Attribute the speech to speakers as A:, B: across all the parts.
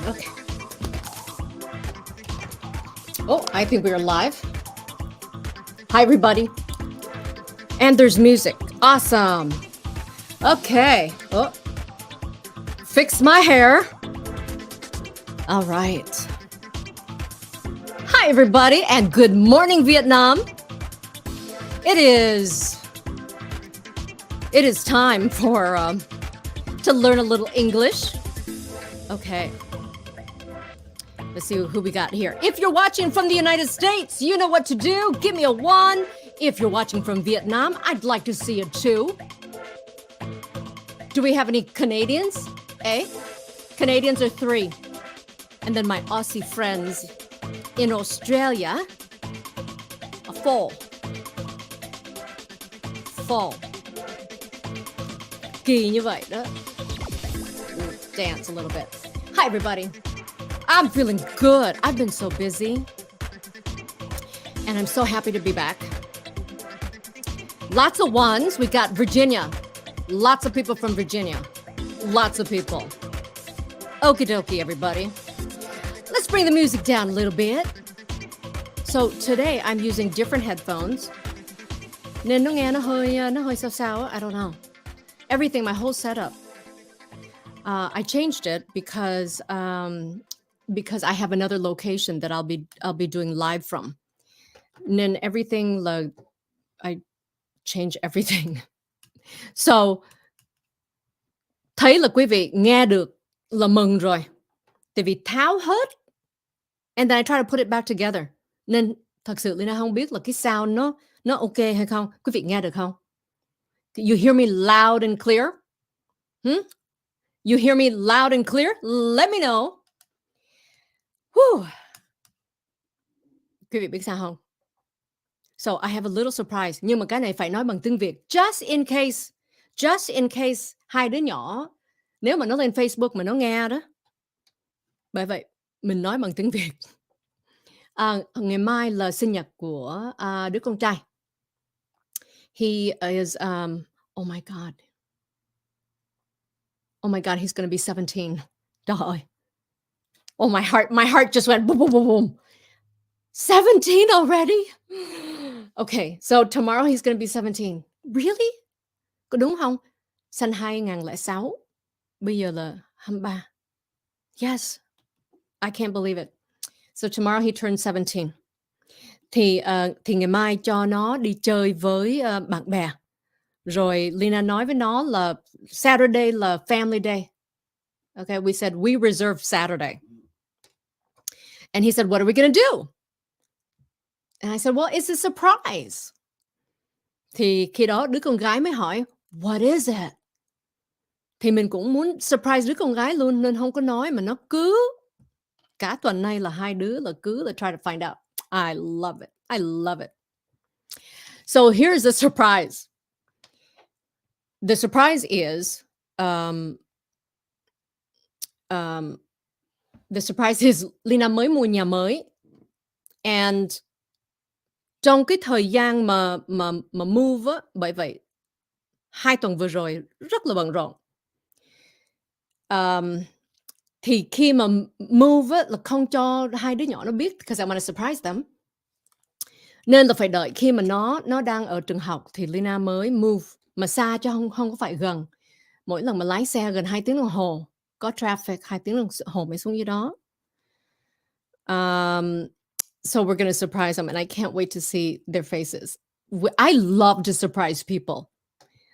A: Okay. Oh, I think we are live. Hi, everybody. And there's music. Awesome. Okay. Oh, fix my hair. All right. Hi, everybody, and good morning, Vietnam. It is time for to learn a little English. Okay. Let's see who we got here. If you're watching from the United States, you know what to do. Give me a 1. If you're watching from Vietnam, I'd like to see a 2. Do we have any Canadians? Canadians are 3. And then my Aussie friends in Australia, a 4. Kỳ như vậy đó. Dance a little bit. Hi, everybody. I'm feeling good. I've been so busy. And I'm so happy to be back. Lots of ones. We got Virginia. Lots of people from Virginia. Lots of people. Okie dokie, everybody. Let's bring the music down a little bit. So today I'm using different headphones. Nên nó nghe nó hơi sao I don't know. Everything, my whole setup. I changed it because I have another location that I'll be doing live from. Nên everything I change everything. So thấy là quý vị nghe được là mừng rồi. Tại vì tháo hết. And then I try to put it back together. Nên thật sự Lina không biết là cái sound nó ok hay không. Quý vị nghe được không? You hear me loud and clear? You hear me loud and clear? Let me know. Whew. Quý vị biết sao không? So I have a little surprise. Nhưng mà cái này phải nói bằng tiếng Việt. Just in case hai đứa nhỏ, nếu mà nó lên Facebook mà nó nghe đó. Bởi vậy, mình nói bằng tiếng Việt. Ngày mai là sinh nhật của đứa con trai. He is, oh my God, he's going to be 17. Trời ơi. Oh, my heart just went boom, boom, boom, boom. 17 already? Okay, so tomorrow he's going to be 17. Really? Có đúng không? Sinh 2006. Bây giờ là 23. Yes. I can't believe it. So tomorrow he turns 17. Thì ngày mai cho nó đi chơi với bạn bè. Rồi Lina nói với nó là Saturday là family day. Okay, we said we reserve Saturday. And he said, what are we going to do? And I said, well, it's a surprise. Thì khi đó đứa con gái mới hỏi, what is it? Thì mình cũng muốn surprise đứa con gái luôn, nên không có nói, mà nó cứ cả tuần nay là hai đứa là cứ là try to find out. I love it. I love it. So here's the surprise. The surprise is, Lina mới mua nhà mới. And trong cái thời gian mà move á, bởi vậy 2 tuần vừa rồi rất là bận rộn. Thì khi mà move á, là không cho hai đứa nhỏ nó biết, because I want to surprise them. Nên là phải đợi khi mà nó đang ở trường học thì Lina mới move, mà xa cho không có phải gần. Mỗi lần mà lái xe gần 2 tiếng đồng hồ, có traffic 2 tiếng đồng hồ mới xuống dưới đó. So we're going to surprise them, and I can't wait to see their faces. I love to surprise people.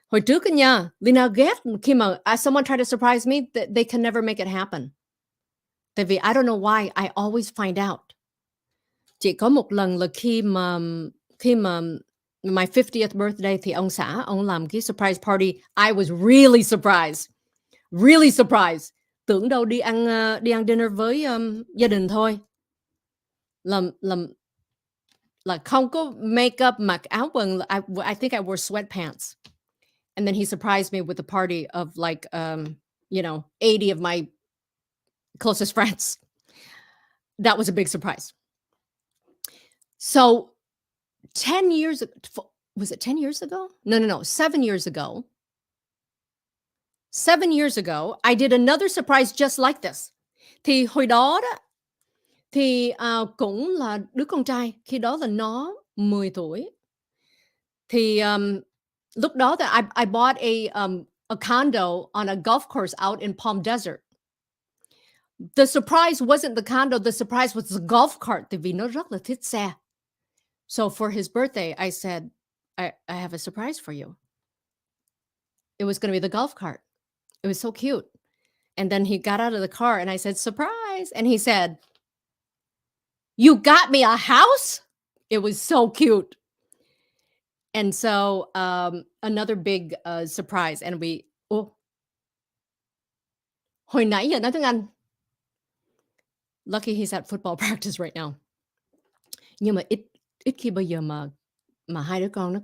A: Hồi trước á nha, Lina ghét khi mà someone try to surprise me, they can never make it happen. Tại vì I don't know why, I always find out. Chỉ có một lần là khi mà my 50th birthday thì ông xã, ông làm cái surprise party. I was really surprised. Really surprised. Tưởng đâu đi ăn dinner với gia đình thôi. Là không có make up, mặc áo quần. I think I wore sweatpants. And then he surprised me with a party of like, 80 of my closest friends. That was a big surprise. So 10 years, was it 10 years ago? No, 7 years ago. 7 years ago, I did another surprise just like this. Thì hồi đó đó, thì, cũng là đứa con trai, khi đó là nó 10 tuổi. Thì, lúc đó thì I bought a condo on a golf course out in Palm Desert. The surprise wasn't the condo, the surprise was the golf cart, tại vì nó rất là thích xe. So for his birthday, I said, I have a surprise for you. It was gonna be the golf cart. It was so cute. And then he got out of the car and I said, "Surprise." And he said, "You got me a house?" It was so cute. And so, another big, surprise and hồi nãy giờ nói tiếng Anh. Lucky he's at football practice right now. Nhưng mà ít ít khi bao giờ mà hai đứa con nó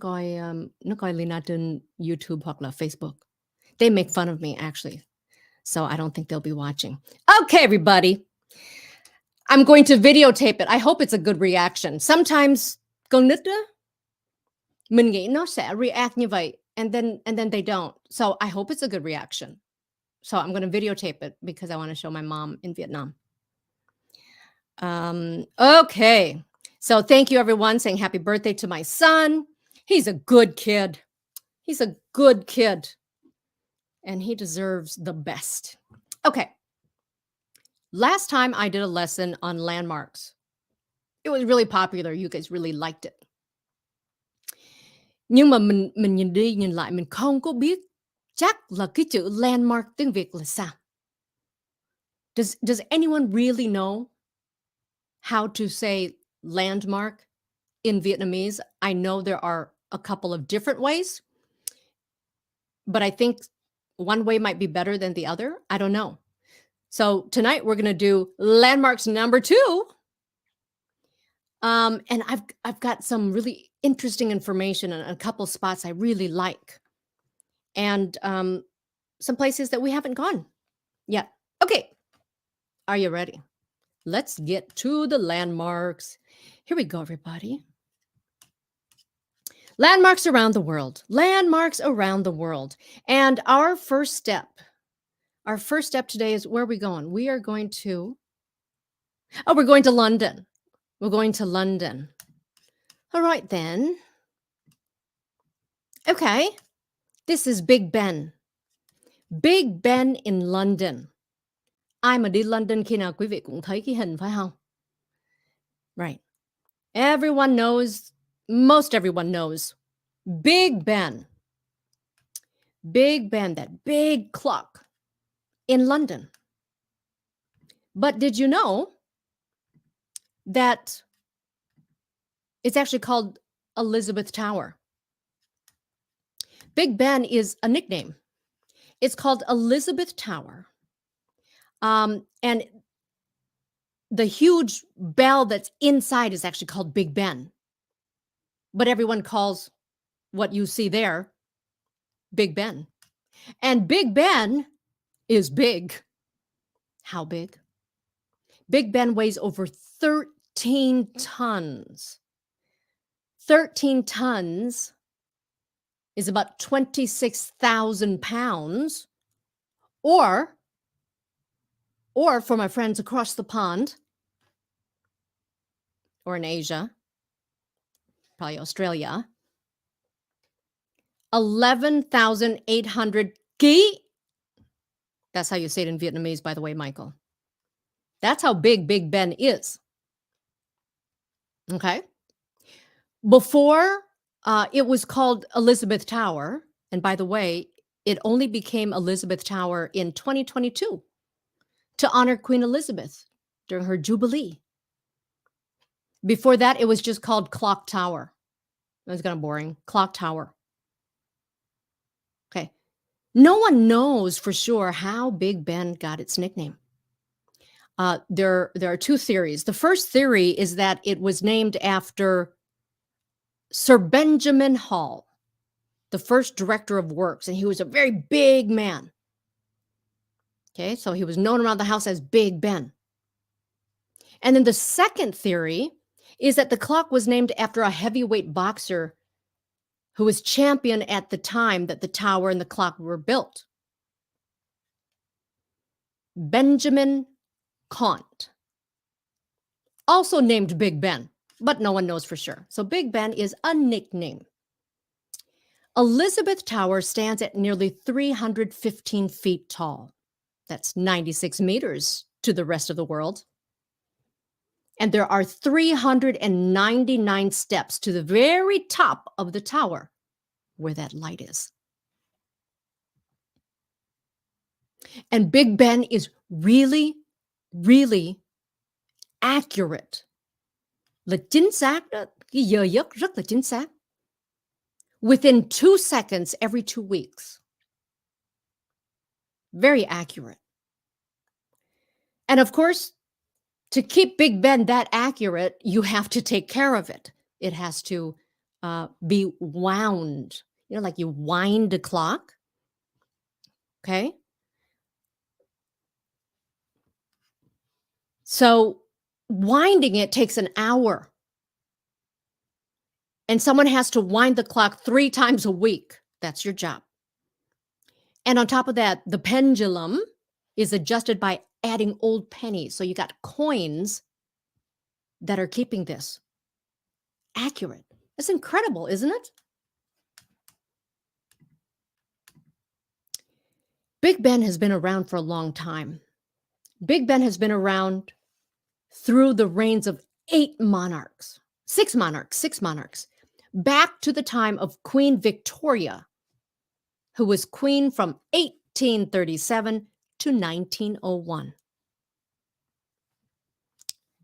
A: coi Lina trên YouTube hoặc là Facebook. They make fun of me actually. So I don't think they'll be watching. Okay, everybody. I'm going to videotape it. I hope it's a good reaction. Sometimes con nít á, mình nghĩ nó sẽ react như vậy, and then they don't. So I hope it's a good reaction. So I'm going to videotape it because I want to show my mom in Vietnam. Okay. So thank you everyone saying happy birthday to my son. He's a good kid. He's a good kid. And he deserves the best. Okay. Last time I did a lesson on landmarks. It was really popular. You guys really liked it. Nhưng mà mình nhìn đi nhìn lại mình không có biết chắc là cái chữ landmark tiếng Việt là sao. Does anyone really know how to say landmark in Vietnamese? I know there are a couple of different ways, but I think one way might be better than the other. I don't know. So tonight we're going to do landmarks number 2. And I've got some really interesting information and a couple spots I really like, and some places that we haven't gone yet. Okay, are you ready? Let's get to the landmarks. Here we go, everybody. Landmarks around the world. Landmarks around the world. And our first step today is, where are we going? We are going to, we're going to London. We're going to London. All right, then. Okay. This is Big Ben. Big Ben in London. Ai mà đi London khi nào quý vị cũng thấy cái hình phải không? Right. Everyone knows, most everyone knows, Big Ben. Big Ben, that big clock in London. But did you know that it's actually called Elizabeth Tower? Big Ben is a nickname. It's called Elizabeth Tower. And the huge bell that's inside is actually called Big Ben. But everyone calls what you see there Big Ben. And Big Ben is big. How big? Big Ben weighs over 13 tons. 13 tons is about 26,000 pounds. Or for my friends across the pond, or in Asia, probably Australia, 11,800 ki. That's how you say it in Vietnamese, by the way, Michael. That's how big Big Ben is. Okay. Before, it was called Elizabeth Tower. And by the way, it only became Elizabeth Tower in 2022 to honor Queen Elizabeth during her Jubilee. Before that, it was just called Clock Tower. It was kind of boring. Clock Tower. Okay. No one knows for sure how Big Ben got its nickname. There are two theories. The first theory is that it was named after Sir Benjamin Hall, the first director of works, and he was a very big man. Okay, so he was known around the house as Big Ben. And then the second theory is that the clock was named after a heavyweight boxer who was champion at the time that the tower and the clock were built. Benjamin Kant, also named Big Ben, but no one knows for sure. So Big Ben is a nickname. Elizabeth Tower stands at nearly 315 feet tall. That's 96 meters to the rest of the world. And there are 399 steps to the very top of the tower where that light is. And Big Ben is really, really accurate. Là chính xác đó, cái giờ giấc rất là chính xác. Within 2 seconds every 2 weeks. Very accurate. And of course, to keep Big Ben that accurate, you have to take care of it. It has to be wound. You know, like you wind a clock. Okay. So winding it takes an hour. And someone has to wind the clock 3 times a week. That's your job. And on top of that, the pendulum is adjusted by adding old pennies. So you got coins that are keeping this accurate. That's incredible, isn't it? Big Ben has been around for a long time. Big Ben has been around through the reigns of 6 monarchs, back to the time of Queen Victoria, who was queen from 1837 to 1901.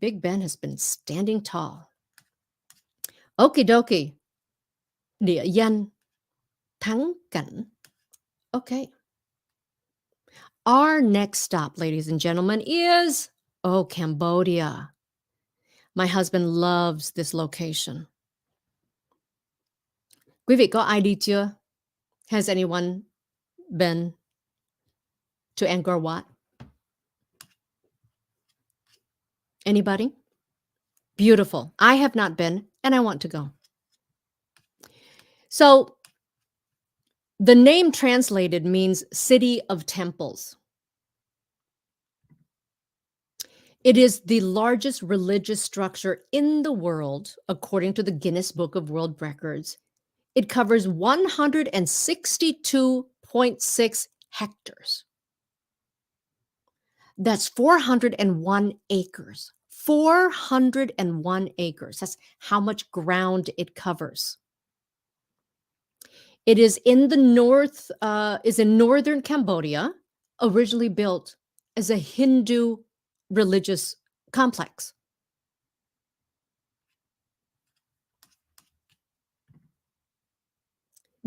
A: Big Ben has been standing tall. Okie dokie. Địa danh, thắng cảnh. Okay. Our next stop, ladies and gentlemen, is, Cambodia. My husband loves this location. Quý vị có ai đi chưa? Has anyone been to Angkor Wat? Anybody? Beautiful. I have not been, and I want to go. So, the name translated means City of Temples. It is the largest religious structure in the world, according to the Guinness Book of World Records. It covers 162.6 hectares. That's 401 acres. 401 acres. That's how much ground it covers. It is in the north, is in northern Cambodia, originally built as a Hindu religious complex.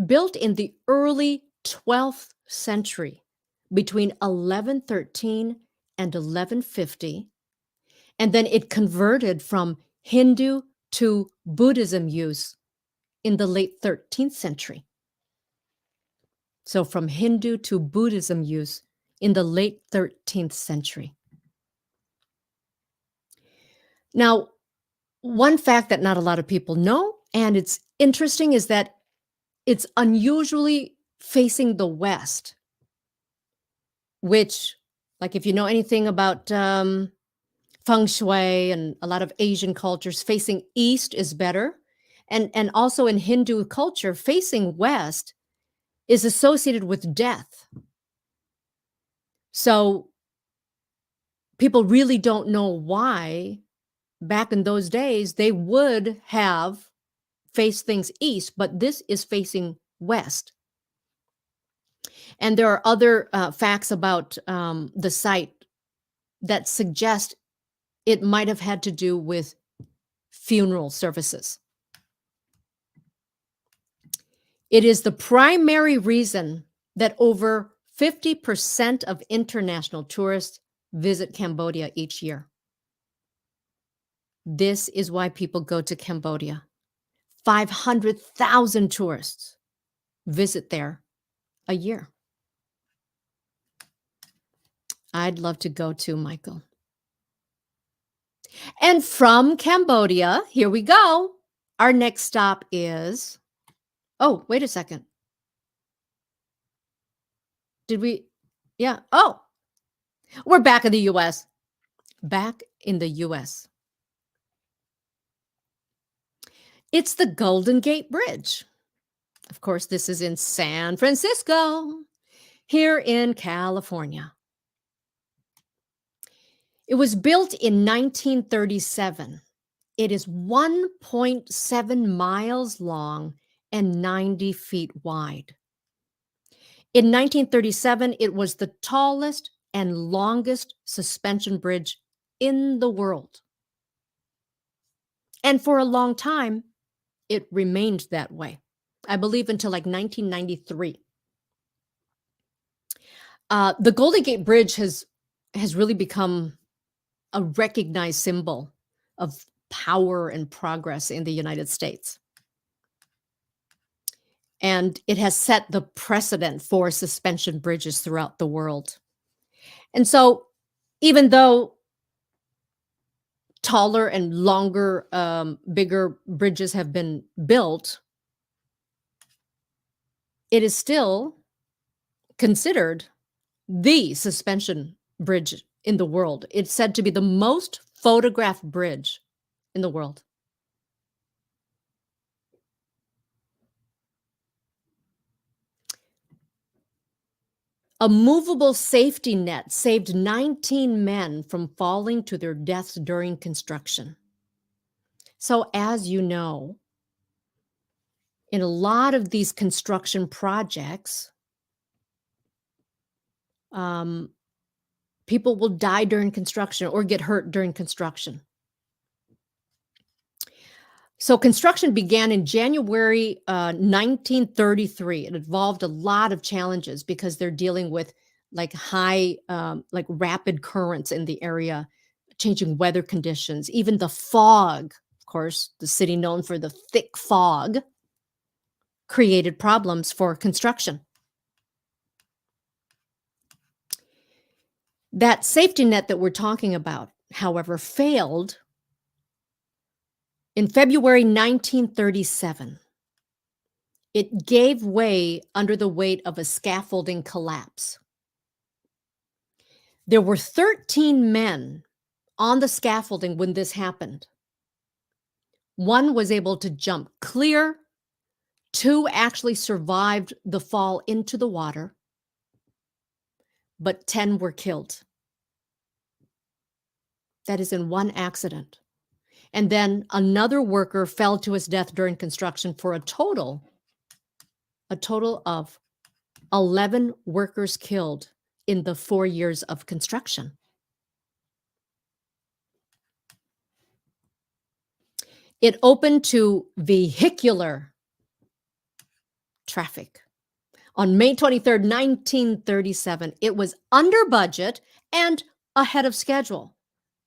A: Built in the early 12th century, between 1113 and 1150, and then it converted from Hindu to Buddhism use in the late 13th century. So from Hindu to Buddhism use in the late 13th century. Now, one fact that not a lot of people know, and it's interesting, is that it's unusually facing the west, which, like if you know anything about feng shui and a lot of Asian cultures, facing east is better. And also in Hindu culture, facing west is associated with death. So people really don't know why back in those days they would have faced things east, but this is facing west. And there are other facts about the site that suggest it might have had to do with funeral services. It is the primary reason that over 50% of international tourists visit Cambodia each year. This is why people go to Cambodia. 500,000 tourists visit there a year. I'd love to go too, Michael. And from Cambodia, here we go. Our next stop is, oh, wait a second. Did we? Yeah. Oh, we're back in the US. back in the US. It's the Golden Gate Bridge. Of course, this is in San Francisco, here in California. It was built in 1937. It is 1.7 miles long and 90 feet wide. In 1937, it was the tallest and longest suspension bridge in the world. And for a long time, it remained that way. I believe until like 1993. The Golden Gate Bridge has really become a recognized symbol of power and progress in the United States. And it has set the precedent for suspension bridges throughout the world. And so, even though taller and longer, bigger bridges have been built, it is still considered the suspension bridge in the world. It's said to be the most photographed bridge in the world. A movable safety net saved 19 men from falling to their deaths during construction. So, as you know, in a lot of these construction projects, people will die during construction or get hurt during construction. So construction began in January 1933. It involved a lot of challenges because they're dealing with like high, like rapid currents in the area, changing weather conditions, even the fog. Of course, the city known for the thick fog created problems for construction. That safety net that we're talking about, however, failed in February 1937. It gave way under the weight of a scaffolding collapse. There were 13 men on the scaffolding when this happened. One was able to jump clear. 2 actually survived the fall into the water, but 10 were killed. That is in one accident. And then another worker fell to his death during construction for a total of 11 workers killed in the 4 years of construction. It opened to vehicular traffic on May 23rd, 1937. It was under budget and ahead of schedule.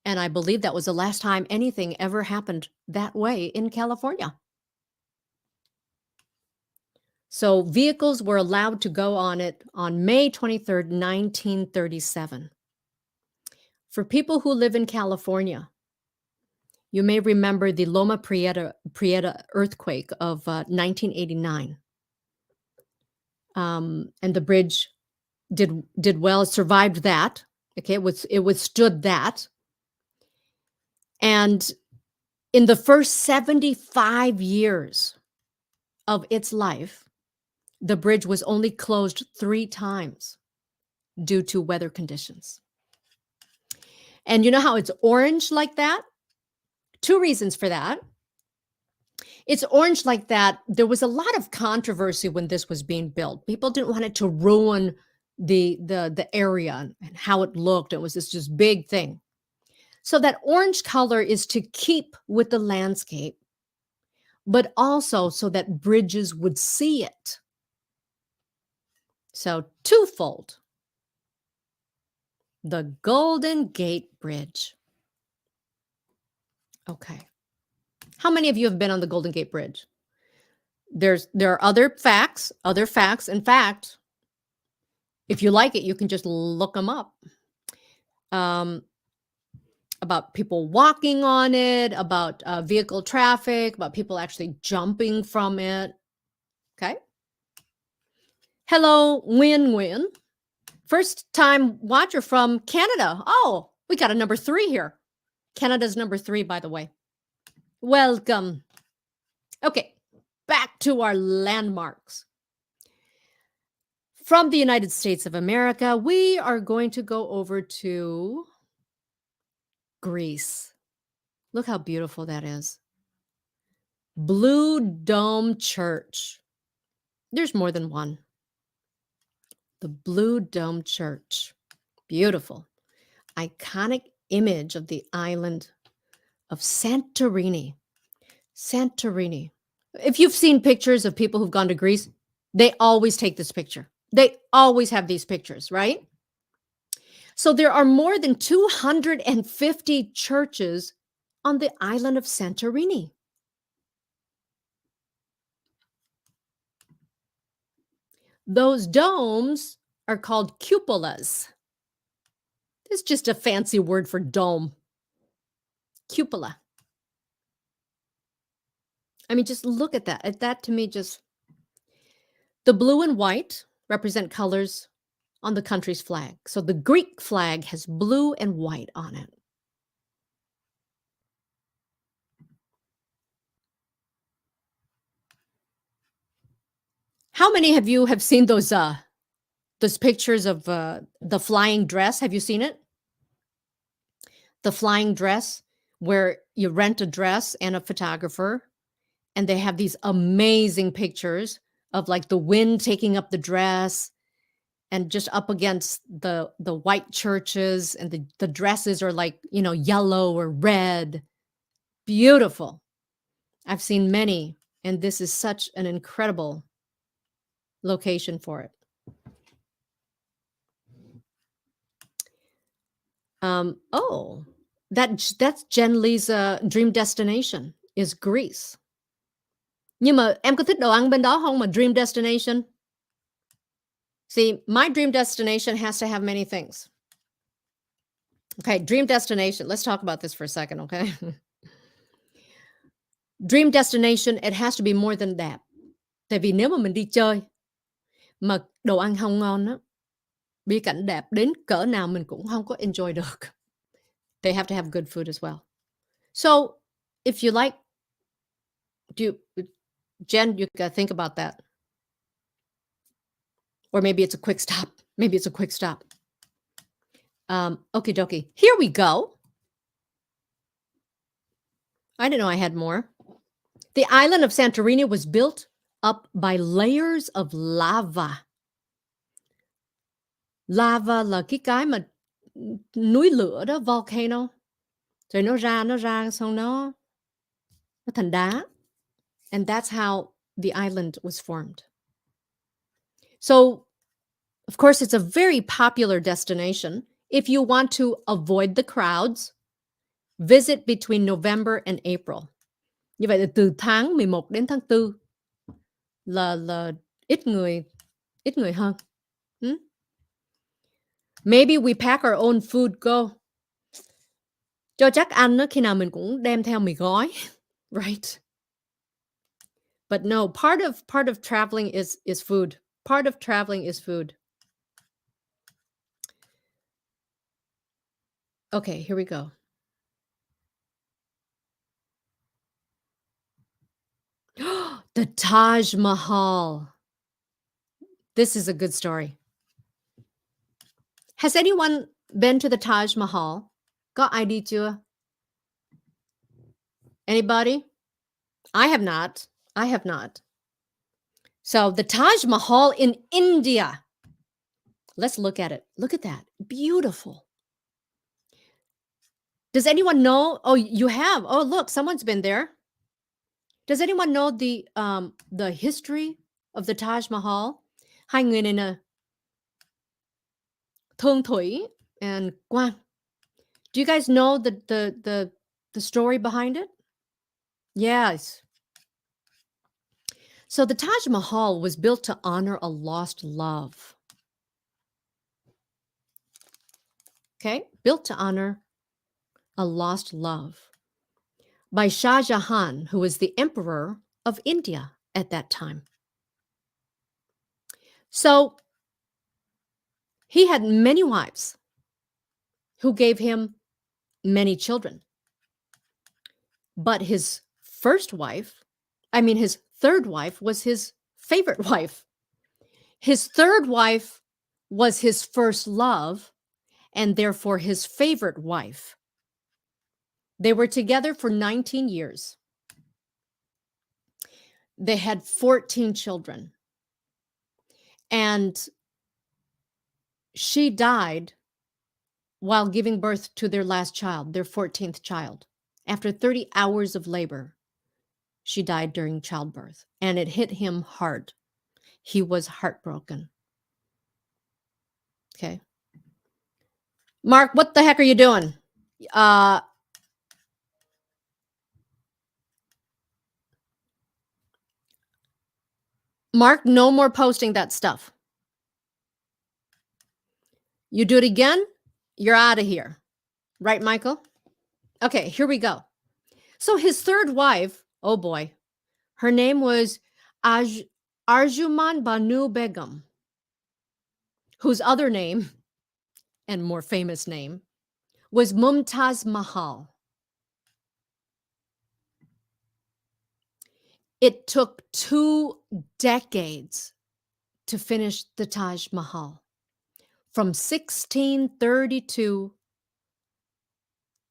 A: And I believe that was the last time anything ever happened that way in California. So vehicles were allowed to go on it on May 23rd, 1937. For people who live in California, you may remember the Loma Prieta earthquake of 1989. And the bridge did well, it survived that. Okay, it withstood that. And in the first 75 years of its life, the bridge was only closed 3 times due to weather conditions. And you know how it's orange like that? 2 reasons for that. It's orange like that. There was a lot of controversy when this was being built. People didn't want it to ruin the area and how it looked. It was this just big thing. So that orange color is to keep with the landscape, but also so that bridges would see it. So twofold. The Golden Gate Bridge. Okay. How many of you have been on the Golden Gate Bridge? There are other facts. In fact, if you like it, you can just look them up. About people walking on it, about vehicle traffic, about people actually jumping from it. Okay. Hello, Win-Win. First time watcher from Canada. Oh, We got a number 3 here. Canada's number 3, by the way. Welcome. Okay, back to our landmarks. From the United States of America, we are going to go over to Greece. Look how beautiful that is. Blue Dome Church. There's more than one. The Blue Dome Church. Beautiful. Iconic image of the island of Santorini. Santorini. If you've seen pictures of people who've gone to Greece, they always take this picture. They always have these pictures, right? So there are more than 250 churches on the island of Santorini. Those domes are called cupolas. It's just a fancy word for dome. Cupola. I mean, just look at that. That to me just... The blue and white represent colors on the country's flag. So the Greek flag has blue and white on it. How many of you have seen those pictures of the flying dress? Have you seen it? The flying dress, where you rent a dress and a photographer, and they have these amazing pictures of like the wind taking up the dress and just up against the white churches, and the dresses are like, yellow or red. Beautiful. I've seen many, and this is such an incredible location for it. Oh, that's Jen Lee's dream destination is Greece. Nhưng mà em có thích đồ ăn bên đó không mà dream destination? See, my dream destination has to have many things. Okay, dream destination. Let's talk about this for a second, okay? Dream destination, it has to be more than that. Tại vì nếu mà mình đi chơi mà đồ ăn không ngon á, bị cảnh đẹp đến cỡ nào mình cũng không có enjoy được. They have to have good food as well. So, if you like, Jen, you gotta think about that. Or maybe it's a quick stop. Maybe it's a quick stop. Okie dokie. Here we go. I didn't know I had more. The island of Santorini was built up by layers of lava. Lava là cái mà núi lửa đó, volcano. Rồi nó ra xong nó thành đá. And that's how the island was formed. So, of course, it's a very popular destination. If you want to avoid the crowds, visit between November and April. Như vậy là từ tháng 11 đến tháng 4 là ít người hơn. Maybe we pack our own food go. Cho chắc ăn đó, khi nào mình cũng đem theo mì gói, right? But no, part of traveling is food. Part of traveling is food. Okay, here we go. The Taj Mahal. This is a good story. Has anyone been to the Taj Mahal? Có ai đi chưa? Anybody? I have not. I have not. So the Taj Mahal in India. Let's look at it. Look at that. Beautiful. Does anyone know? Oh, you have. Oh, look, someone's been there. Does anyone know the history of the Taj Mahal? Hai người này nè. Thương Thủy and Quang. Do you guys know the story behind it? Yes. So the Taj Mahal was built to honor a lost love. Okay? Built to honor a lost love by Shah Jahan, who was the emperor of India at that time. So he had many wives. who gave him many children. But his his third wife was his favorite wife. His third wife was his first love and therefore his favorite wife. They were together for 19 years. They had 14 children. And she died while giving birth to their last child, their 14th child. After 30 hours of labor, she died during childbirth, and it hit him hard. He was heartbroken. Okay. Mark, what the heck are you doing? Mark, no more posting that stuff. You do it again, you're out of here. Right, Michael? Okay, here we go. So his third wife, oh boy, her name was Arjuman Banu Begum, whose other name and more famous name was Mumtaz Mahal. It took 2 decades to finish the Taj Mahal, from 1632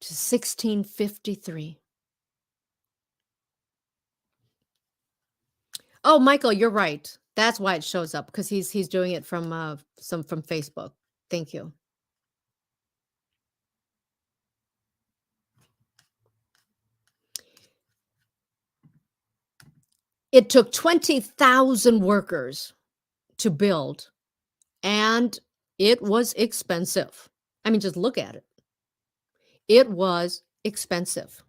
A: to 1653. Oh, Michael, you're right. That's why it shows up, because he's doing it from from Facebook. Thank you. It took 20,000 workers to build, and it was expensive. I mean, just look at it. It was expensive.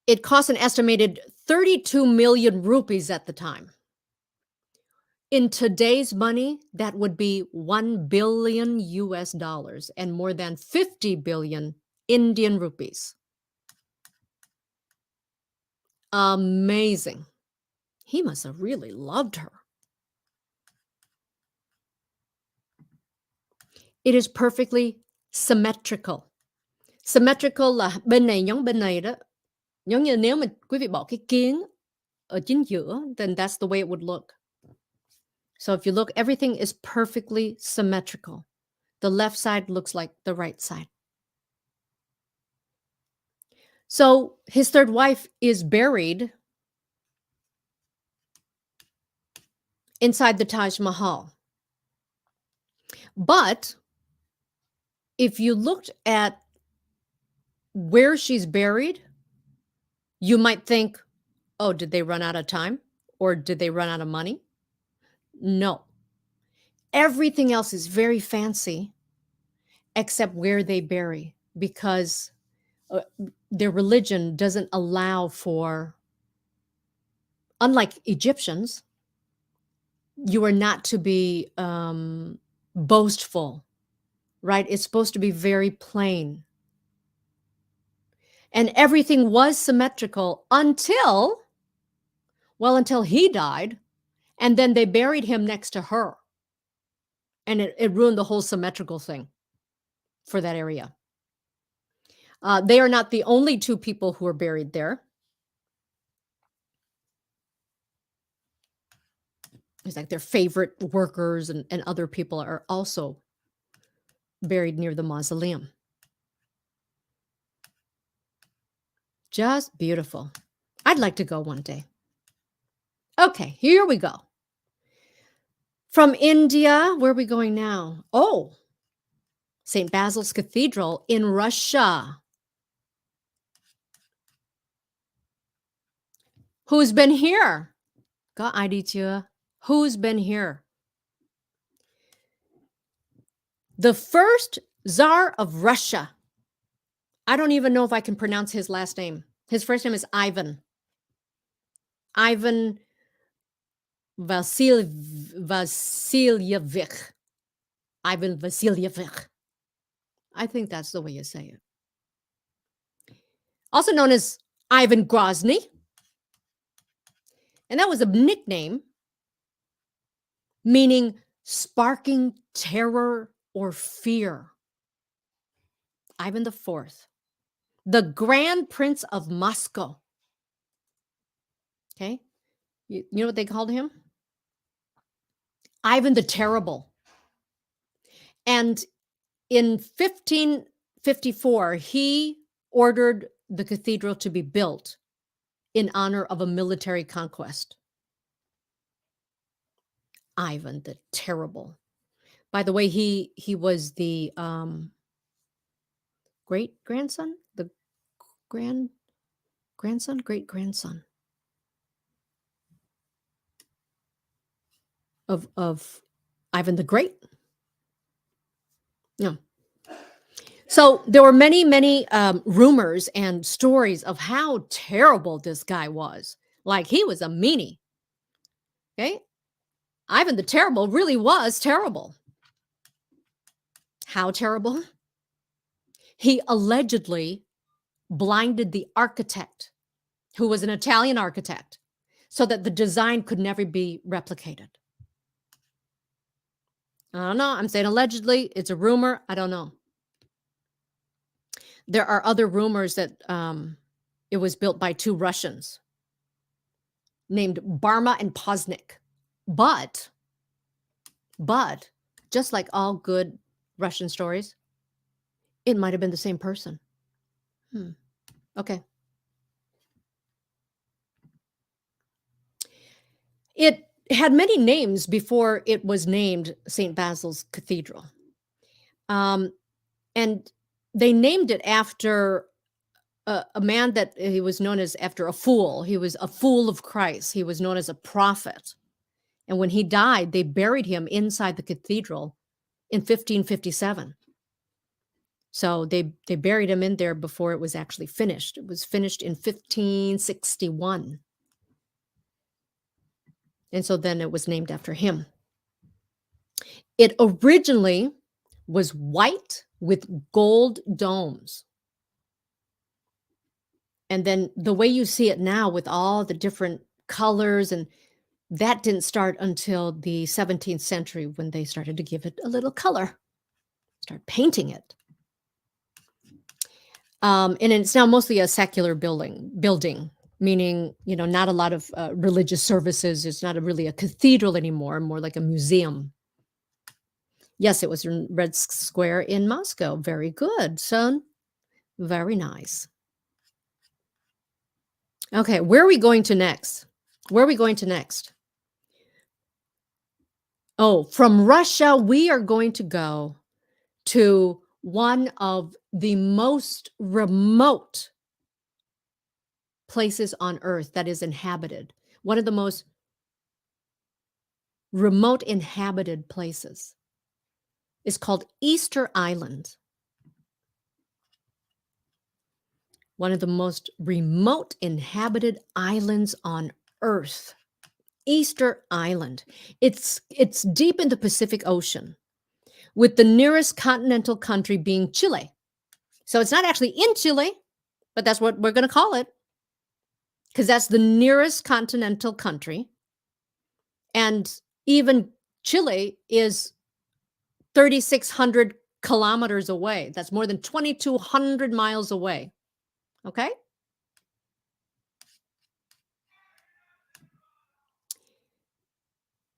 A: It cost an estimated 32 million rupees at the time. In today's money, that would be 1 billion US dollars and more than 50 billion Indian rupees. Amazing. He must have really loved her. It is perfectly symmetrical. Symmetrical là bên này giống bên này đó. Giống như nếu mà quý vị bỏ cái kiến ở chính giữa, then that's the way it would look. So if you look, everything is perfectly symmetrical. The left side looks like the right side. So his third wife is buried inside the Taj Mahal. But if you looked at where she's buried, you might think, oh, did they run out of time? Or did they run out of money? No. Everything else is very fancy except where they bury, because their religion doesn't allow for, unlike Egyptians, you are not to be boastful, right? It's supposed to be very plain. And everything was symmetrical until he died, and then they buried him next to her. And it ruined the whole symmetrical thing for that area. They are not the only 2 people who are buried there. It's like their favorite workers and other people are also buried near the mausoleum. Just beautiful. I'd like to go one day. Okay, here we go. From India, where are we going now? Oh, St. Basil's Cathedral in Russia. Who's been here? Có ai đi chưa? Who's been here? The first Tsar of Russia. I don't even know if I can pronounce his last name. His first name is Ivan. Ivan Vasilyevich. Ivan Vasilyevich. I think that's the way you say it. Also known as Ivan Grozny. And that was a nickname meaning sparking terror or fear. Ivan the Fourth, the Grand Prince of Moscow. Okay. You know what they called him? Ivan the Terrible. And in 1554, he ordered the cathedral to be built in honor of a military conquest. Ivan the Terrible. By the way, he was the great grandson, the grandson, great grandson of Ivan the Great. Yeah. So there were many rumors and stories of how terrible this guy was. Like he was a meanie. Okay, Ivan the Terrible really was terrible. How terrible? He allegedly blinded the architect, who was an Italian architect, so that the design could never be replicated. I don't know. I'm saying allegedly. It's a rumor. I don't know. There are other rumors that it was built by two Russians named Barma and Poznik. But just like all good Russian stories, it might have been the same person. Okay. It had many names before it was named St. Basil's Cathedral. And they named it after a man that he was known as after a fool. He was a fool of Christ. He was known as a prophet. And when he died, they buried him inside the cathedral in 1557. So they buried him in there before it was actually finished. It was finished in 1561. And so then it was named after him. It originally was white with gold domes. And then the way you see it now with all the different colors, and that didn't start until the 17th century when they started to give it a little color, start painting it. And it's now mostly a secular building, meaning, not a lot of religious services. It's not really a cathedral anymore, more like a museum. Yes, it was in Red Square in Moscow. Very good, son. Very nice. Okay, where are we going to next? Oh, from Russia, we are going to go to one of the most remote places on earth that is inhabited. One of the most remote inhabited places is called Easter Island. One of the most remote inhabited islands on earth. Easter Island. It's deep in the Pacific Ocean, with the nearest continental country being Chile. So it's not actually in Chile, but that's what we're going to call it, because that's the nearest continental country. And even Chile is 3,600 kilometers away. That's more than 2,200 miles away. Okay?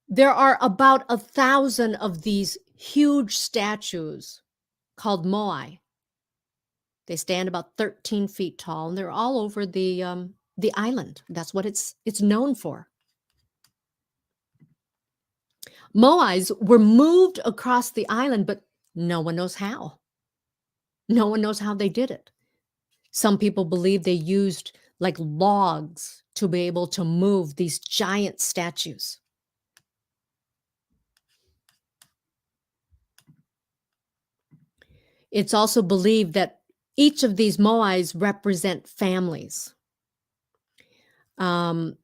A: There are about 1,000 of these huge statues called moai. They stand about 13 feet tall, and they're all over the island. That's what it's known for. Moais were moved across the island, but no one knows how. No one knows how they did it. Some people believe they used like logs to be able to move these giant statues. It's also believed that each of these moais represent families, like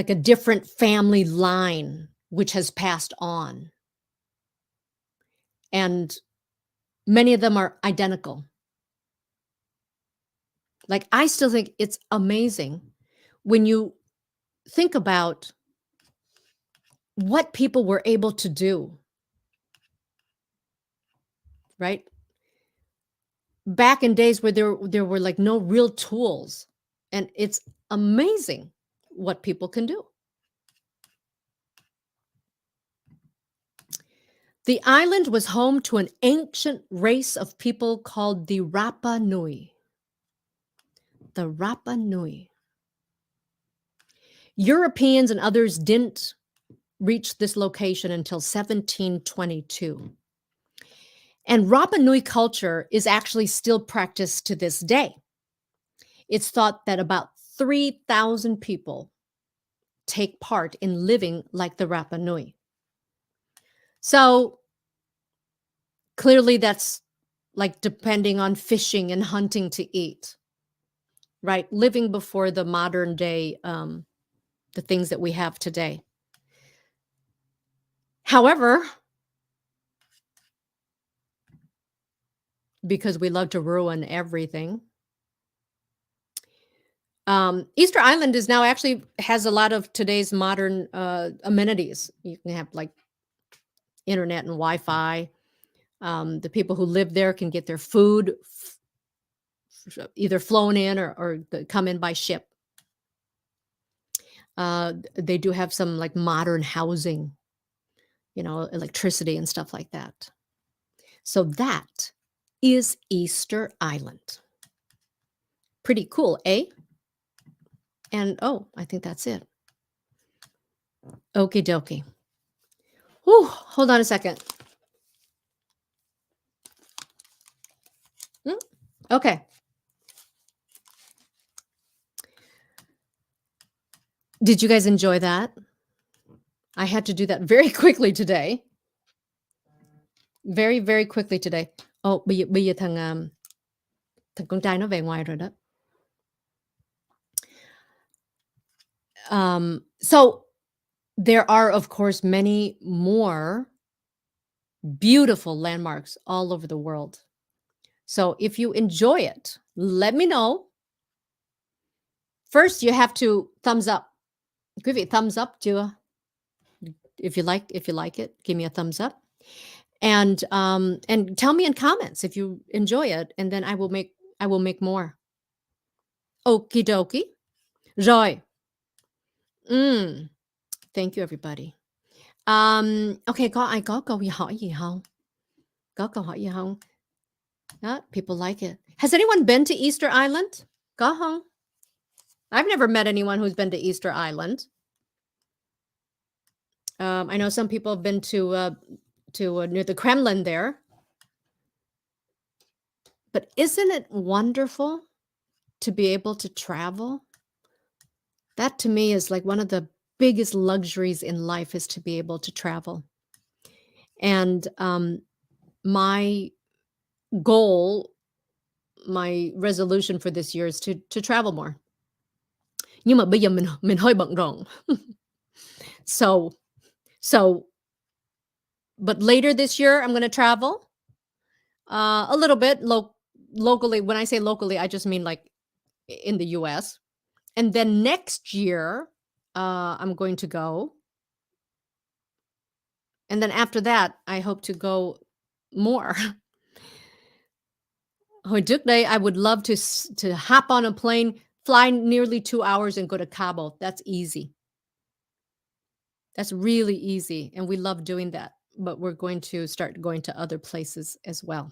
A: a different family line which has passed on. And many of them are identical. Like, I still think it's amazing when you think about what people were able to do, right? Back in days where there were like no real tools, and it's amazing what people can do. The island was home to an ancient race of people called the Rapa Nui. The Rapa Nui. Europeans and others didn't reach this location until 1722. And Rapa Nui culture is actually still practiced to this day. It's thought that about 3,000 people take part in living like the Rapa Nui. So clearly, that's like depending on fishing and hunting to eat, right? Living before the modern day, the things that we have today. However, because we love to ruin everything, Easter Island is now actually has a lot of today's modern amenities. You can have like internet and Wi-Fi. The people who live there can get their food either flown in or come in by ship. They do have some like modern housing, electricity and stuff like that. So that is Easter Island. Pretty cool, eh? And oh, I think that's it. Okie dokie. Whew, hold on a second. Okay. Did you guys enjoy that? I had to do that very quickly today. Very, very quickly today. Oh, bây giờ thằng con trai nó về ngoài rồi đó. So there are, of course, many more beautiful landmarks all over the world. So if you enjoy it, let me know. First, you have to thumbs up. Quý vị thumbs up chưa? If you like it, give me a thumbs up. And tell me in comments if you enjoy it, and then I will make more. Okie dokie. Rồi. Thank you everybody. Okay, ai có câu hỏi gì không? Có câu hỏi gì không? People like it. Has anyone been to Easter Island? Có không? I've never met anyone who's been to Easter Island. I know some people have been to near the Kremlin there. But isn't it wonderful to be able to travel? That to me is like one of the biggest luxuries in life, is to be able to travel. And my goal, my resolution for this year is to travel more. Nhưng mà bây giờ mình hơi bận rộn. So but later this year I'm going to travel a little bit locally. When I say locally, I just mean like in the US. And then next year I'm going to go. And then after that, I hope to go more. Hồi trước đây, I would love to hop on a plane, fly nearly 2 hours and go to Cabo. That's easy. That's really easy. And we love doing that. But we're going to start going to other places as well.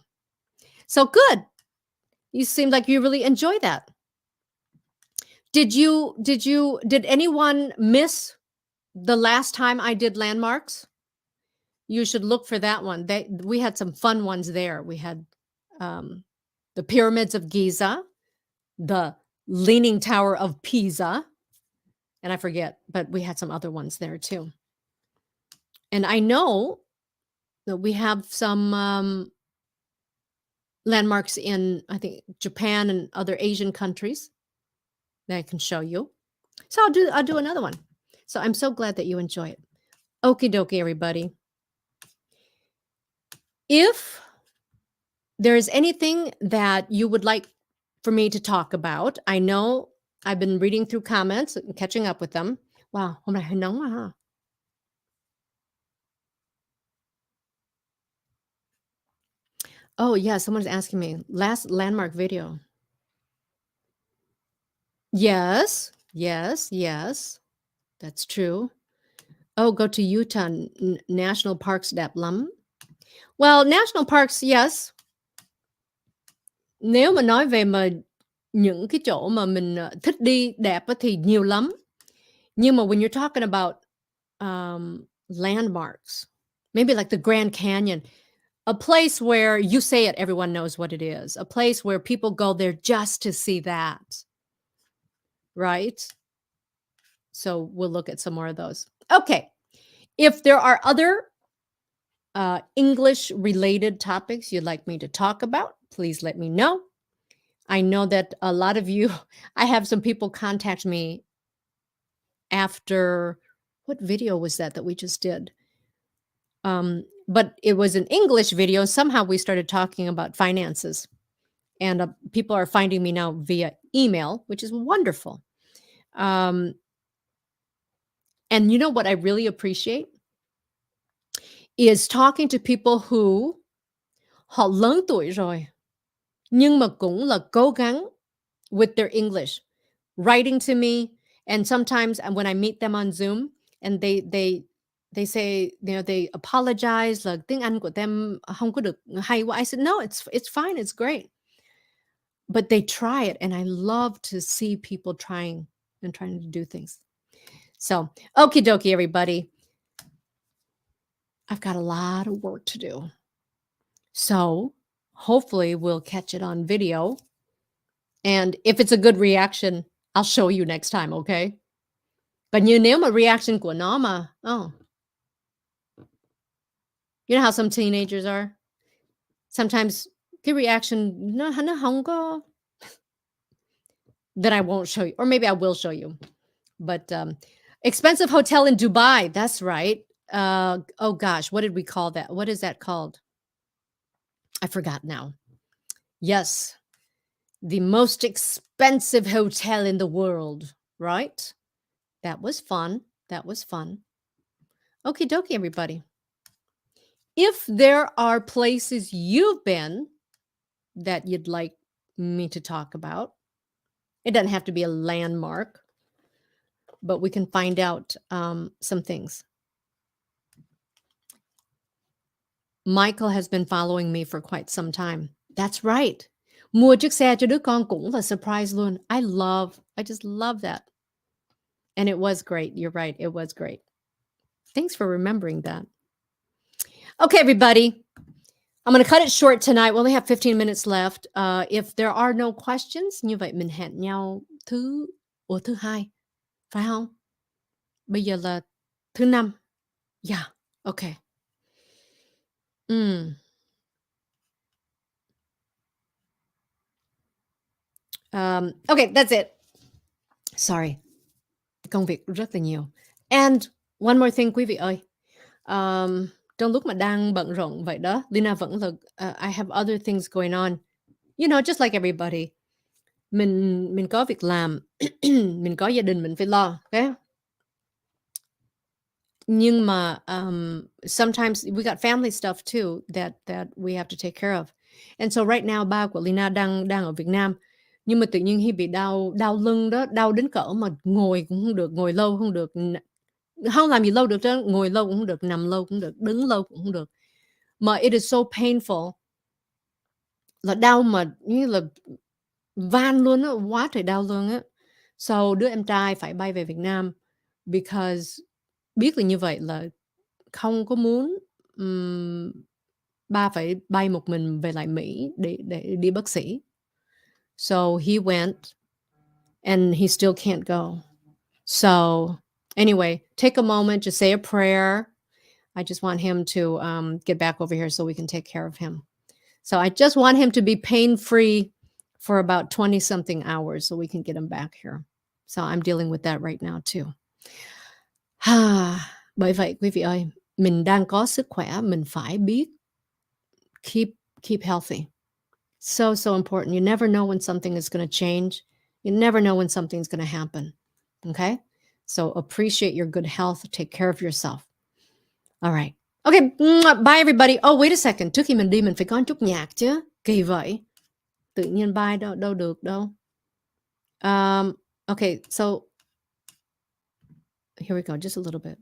A: So good. You seem like you really enjoy that. Did anyone miss the last time I did landmarks? You should look for that one. We had some fun ones there. We had the pyramids of Giza, the Leaning Tower of Pisa, and I forget, but we had some other ones there too. And I know that we have some landmarks in, I think, Japan and other Asian countries that I can show you. So I'll do another one. So I'm so glad that you enjoy it. Okie dokie, everybody. If there is anything that you would like for me to talk about, I know I've been reading through comments and catching up with them. Wow, hôm nay hơi nóng quá ha. Oh, yeah, someone's asking me. Last landmark video. Yes, yes, yes, that's true. Oh, go to Utah, national parks đẹp lắm. Well, national parks, yes. Nếu mà nói về mà những cái chỗ mà mình, thích đi đẹp á thì nhiều lắm. Nhưng mà when you're talking about, landmarks, maybe like the Grand Canyon, a place where you say it, everyone knows what it is, a place where people go there just to see that, right? So we'll look at some more of those. Okay. If there are other English related topics you'd like me to talk about, please let me know. I know that a lot of you, I have some people contact me after what video was that we just did? But it was an English video. Somehow we started talking about finances, and people are finding me now via email, which is wonderful. And you know what I really appreciate is talking to people who họ lớn tuổi rồi nhưng mà cũng là cố gắng with their English, writing to me, and sometimes when I meet them on Zoom and they say, they apologize là tiếng Anh của them không có được hay quá. I said, no, it's fine, it's great. But they try it, and I love to see people trying to do things. So, okie dokie, everybody. I've got a lot of work to do. So, hopefully we'll catch it on video. And if it's a good reaction, I'll show you next time, okay? But nếu mà reaction của nó mà, you know how some teenagers are? Sometimes cái reaction nó không có, then I won't show you. Or maybe I will show you. But expensive hotel in Dubai. That's right. Oh gosh, what did we call that? What is that called? I forgot now. Yes, the most expensive hotel in the world, right? That was fun. That was fun. Okie dokie, everybody. If there are places you've been that you'd like me to talk about, it doesn't have to be a landmark, but we can find out some things. Michael has been following me for quite some time. That's right. Mua chiếc xe cho đứa con cũng là surprise luôn. I just love that. And it was great. You're right. It was great. Thanks for remembering that. Okay, everybody. I'm going to cut it short tonight. We only have 15 minutes left. If there are no questions, như vậy mình hẹn nhau thứ hai, phải không? Bây giờ là thứ năm. Yeah, okay. Okay, that's it. Sorry. Công việc rất là nhiều. And one more thing, quý vị ơi. Trong lúc mà đang bận rộn vậy đó, Lina vẫn là I have other things going on. You know, just like everybody. Mình có việc làm, mình có gia đình mình phải lo, okay? Nhưng mà sometimes we got family stuff too that we have to take care of. And so right now ba của Lina đang ở Việt Nam. Nhưng mà tự nhiên Hi bị đau lưng đó, đau đến cỡ mà ngồi cũng không được, ngồi lâu không được, không làm gì lâu được chứ, ngồi lâu cũng không được, nằm lâu cũng được, đứng lâu cũng không được. Mà it is so painful. Là đau mà như là van luôn á, quá trời đau luôn á. So đứa em trai phải bay về Việt Nam because biết là như vậy là không có muốn ba phải bay một mình về lại Mỹ để đi bác sĩ. So he went and he still can't go. So anyway, take a moment, just say a prayer. I just want him to get back over here so we can take care of him. So I just want him to be pain-free for about 20 something hours so we can get him back here. So I'm dealing with that right now too. Bởi vậy quý vị ơi, mình đang có sức khỏe, mình phải biết keep healthy. So important. You never know when something is going to change. You never know when something's going to happen. Okay? So appreciate your good health. Take care of yourself. All right. Okay, bye everybody. Oh, wait a second. Trước khi mình đi mình phải có một chút nhạc chứ. Kỳ vậy. Tự nhiên bye đâu được đâu. Okay, so here we go. Just a little bit.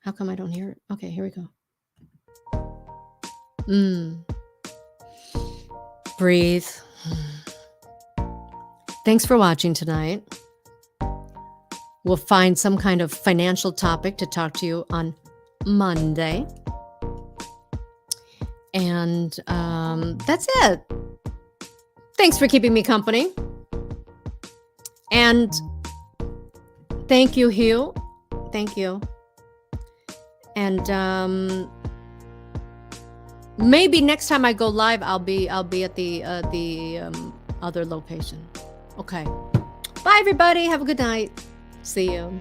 A: How come I don't hear it? Okay, here we go. Breathe. Thanks for watching tonight. We'll find some kind of financial topic to talk to you on Monday. And that's it. Thanks for keeping me company. And thank you, Hugh. Thank you. And maybe next time I go live, I'll be at the other location. Okay. Bye, everybody. Have a good night. See you.